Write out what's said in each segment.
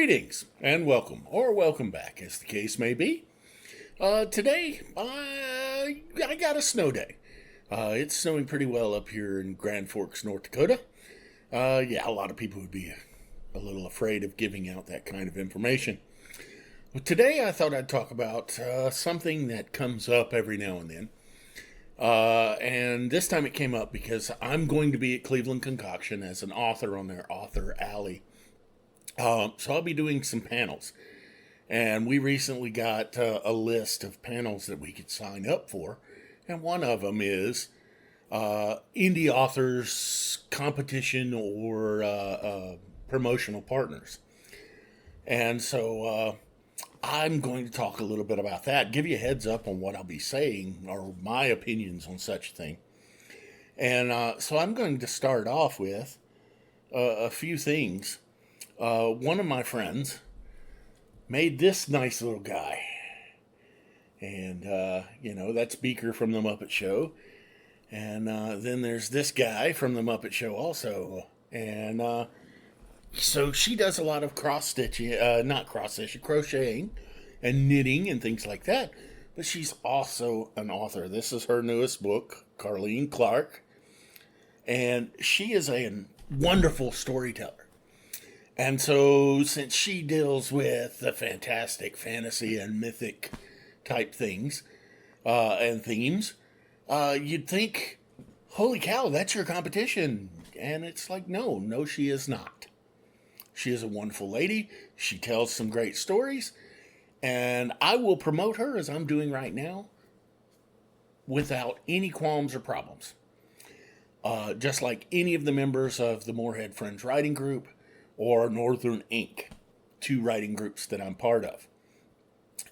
Greetings and welcome, or welcome back, as the case may be. Today, I got a snow day. It's snowing pretty well up here in Grand Forks, North Dakota. Yeah, a lot of people would be a little afraid of giving out that kind of information. But today, I thought I'd talk about something that comes up every now and then. And this time it came up because I'm going to be at Cleveland Concoction as an author on their Author Alley. So I'll be doing some panels. And we recently got a list of panels that we could sign up for. And one of them is indie authors competition or promotional partners. And so I'm going to talk a little bit about that, give you a heads up on what I'll be saying or my opinions on such a thing. And so I'm going to start off with a few things. One of my friends made this nice little guy. And, that's Beaker from The Muppet Show. And then there's this guy from The Muppet Show also. And so she does a lot of crocheting and knitting and things like that. But she's also an author. This is her newest book, Carleen Clark. And she is a wonderful storyteller. And so, since she deals with the fantastic fantasy and mythic type things and themes, you'd think, holy cow, that's your competition. And it's like, no, she is not. She is a wonderful lady. She tells some great stories. And I will promote her as I'm doing right now without any qualms or problems. Just like any of the members of the Moorhead Friends Writing Group or Northern Ink, two writing groups that I'm part of.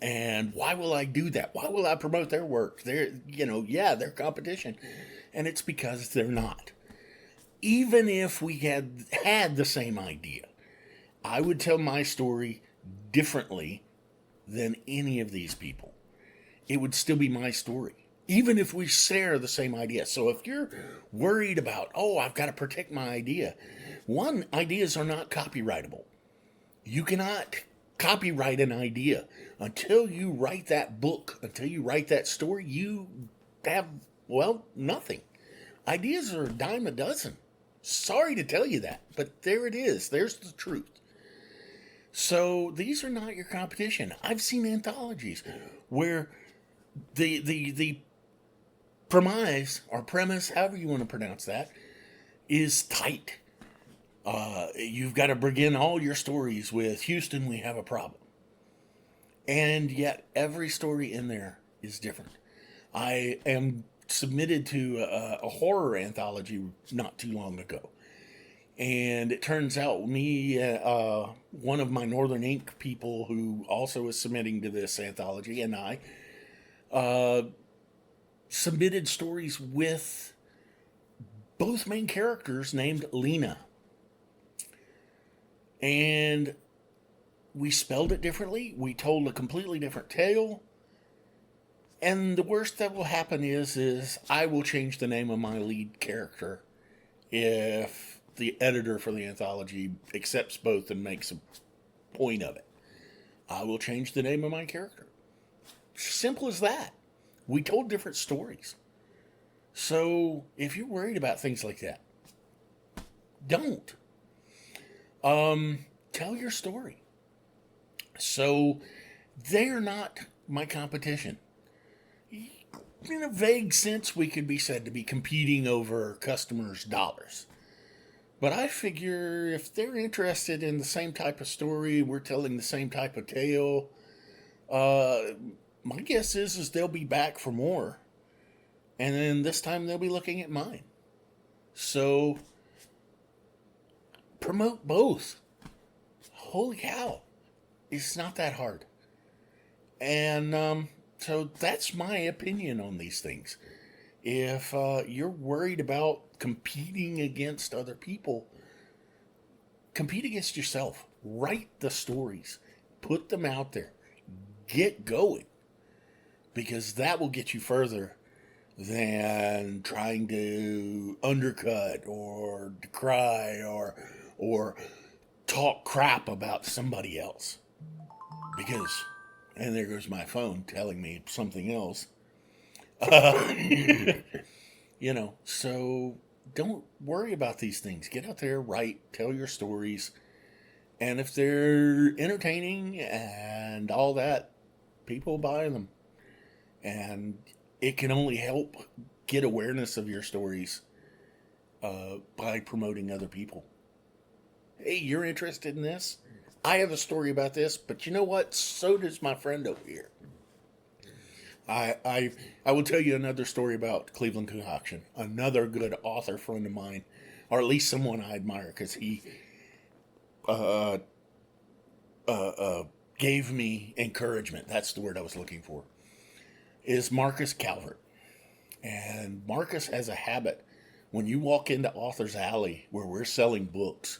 And why will I do that? Why will I promote their work? They're competition. And it's because they're not. Even if we had the same idea, I would tell my story differently than any of these people. It would still be my story. Even if we share the same idea. So if you're worried about, I've got to protect my idea. One, ideas are not copyrightable. You cannot copyright an idea. Until you write that book, until you write that story, you have, nothing. Ideas are a dime a dozen. Sorry to tell you that, but there it is. There's the truth. So these are not your competition. I've seen anthologies where the premise or premise, however you want to pronounce that, is tight. You've got to begin all your stories with Houston, we have a problem. And yet every story in there is different. I am submitted to a horror anthology not too long ago. And it turns out one of my Northern Ink people who also is submitting to this anthology, and I submitted stories with both main characters named Lena. And we spelled it differently. We told a completely different tale. And the worst that will happen is I will change the name of my lead character if the editor for the anthology accepts both and makes a point of it. I will change the name of my character. Simple as that. We told different stories. So if you're worried about things like that, don't. Tell your story. So they're not my competition. In a vague sense, we could be said to be competing over customers' dollars. But I figure if they're interested in the same type of story, we're telling the same type of tale, my guess is they'll be back for more. And then this time they'll be looking at mine. So promote both. Holy cow. It's not that hard. And so that's my opinion on these things. If you're worried about competing against other people, compete against yourself. Write the stories. Put them out there. Get going. Because that will get you further than trying to undercut or decry or talk crap about somebody else. Because, and there goes my phone telling me something else. So don't worry about these things. Get out there, write, tell your stories. And if they're entertaining and all that, people buy them. And it can only help get awareness of your stories by promoting other people. Hey, you're interested in this? I have a story about this, but you know what? So does my friend over here. I will tell you another story about Cleveland Concoction. Another good author friend of mine, or at least someone I admire, because he gave me encouragement. That's the word I was looking for. Is Marcus Calvert. And Marcus has a habit. When you walk into Author's Alley, where we're selling books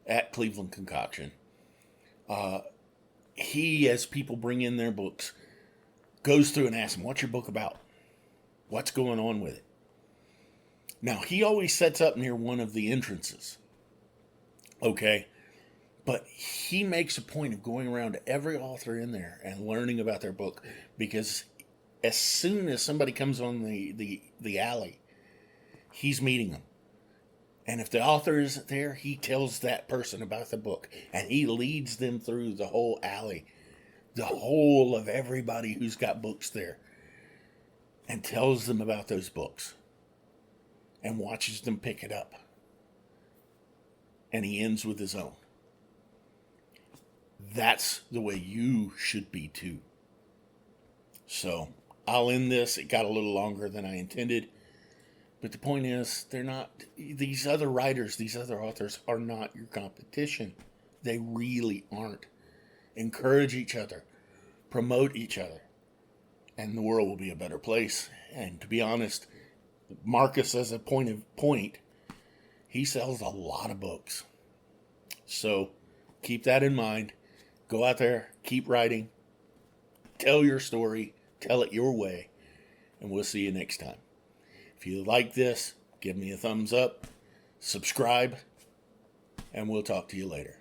at Cleveland Concoction, he, as people bring in their books, goes through and asks them, what's your book about? What's going on with it? Now, he always sets up near one of the entrances. Okay? But he makes a point of going around to every author in there and learning about their book, because as soon as somebody comes on the alley, he's meeting them. And if the author isn't there, he tells that person about the book. And he leads them through the whole alley, the whole of everybody who's got books there, and tells them about those books and watches them pick it up. And he ends with his own. That's the way you should be too. So I'll end this. It got a little longer than I intended. But the point is, they're not, these other writers, these other authors are not your competition. They really aren't. Encourage each other. Promote each other. And the world will be a better place. And to be honest, Marcus, as a point, he sells a lot of books. So keep that in mind. Go out there, keep writing. Tell your story. Tell it your way. And we'll see you next time. If you like this, give me a thumbs up, subscribe, and we'll talk to you later.